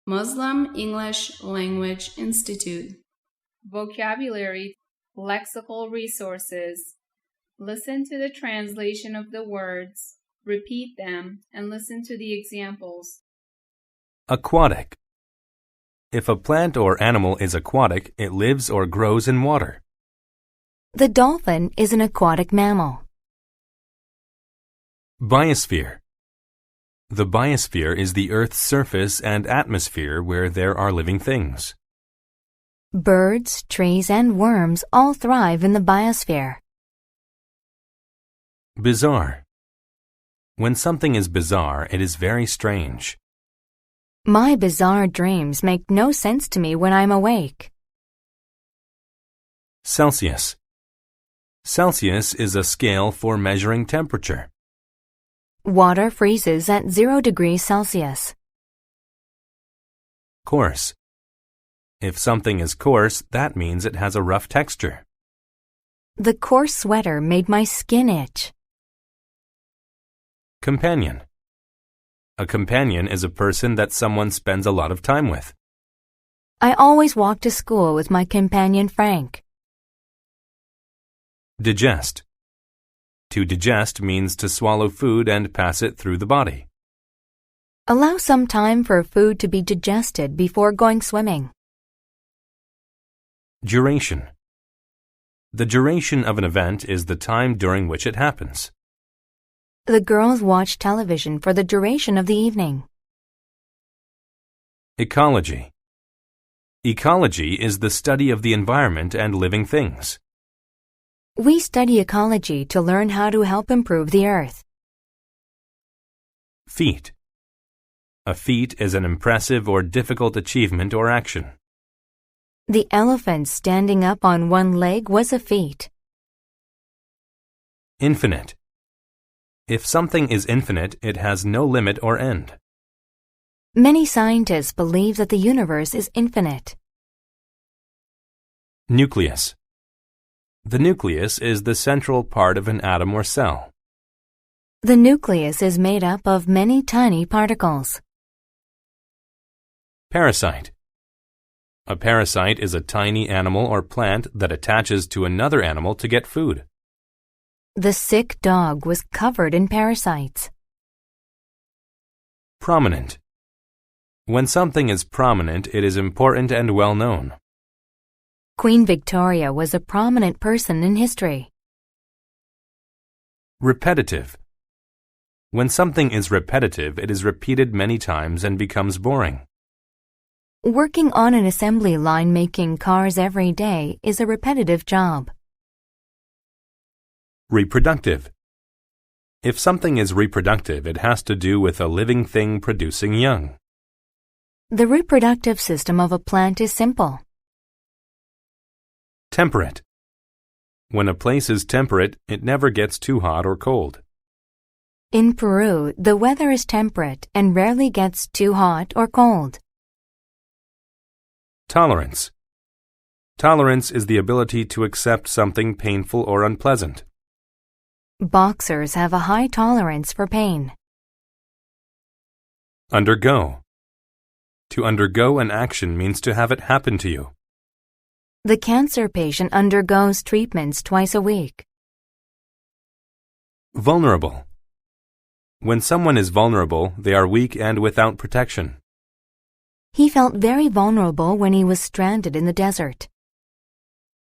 Muslim English Language Institute. Vocabulary, lexical resources. Listen to the translation of the words, repeat them, and listen to the examples. Aquatic. If a plant or animal is aquatic, it lives or grows in water. The dolphin is an aquatic mammal. Biosphere. The biosphere is the Earth's surface and atmosphere where there are living things. Birds, trees, and worms all thrive in the biosphere. Bizarre. When something is bizarre, it is very strange. My bizarre dreams make no sense to me when I'm awake. Celsius. Celsius is a scale for measuring temperature. Water freezes at 0 degrees Celsius. Coarse. If something is coarse, that means it has a rough texture. The coarse sweater made my skin itch. Companion. A companion is a person that someone spends a lot of time with. I always walk to school with my companion Frank. Digest. To digest means to swallow food and pass it through the body. Allow some time for food to be digested before going swimming. Duration. The duration of an event is the time during which it happens. The girls watch television for the duration of the evening. Ecology. Ecology is the study of the environment and living things. We study ecology to learn how to help improve the earth. Feat. A feat is an impressive or difficult achievement or action. The elephant standing up on one leg was a feat. Infinite. If something is infinite, it has no limit or end. Many scientists believe that the universe is infinite. Nucleus. The nucleus is the central part of an atom or cell. The nucleus is made up of many tiny particles. Parasite. A parasite is a tiny animal or plant that attaches to another animal to get food. The sick dog was covered in parasites. Prominent. When something is prominent, it is important and well known. Queen Victoria was a prominent person in history. Repetitive. When something is repetitive, it is repeated many times and becomes boring. Working on an assembly line making cars every day is a repetitive job. Reproductive. If something is reproductive, it has to do with a living thing producing young. The reproductive system of a plant is simple. Temperate. When a place is temperate, it never gets too hot or cold. In Peru, the weather is temperate and rarely gets too hot or cold. Tolerance. Tolerance is the ability to accept something painful or unpleasant. Boxers have a high tolerance for pain. Undergo. To undergo an action means to have it happen to you. The cancer patient undergoes treatments twice a week. Vulnerable. When someone is vulnerable, they are weak and without protection. He felt very vulnerable when he was stranded in the desert.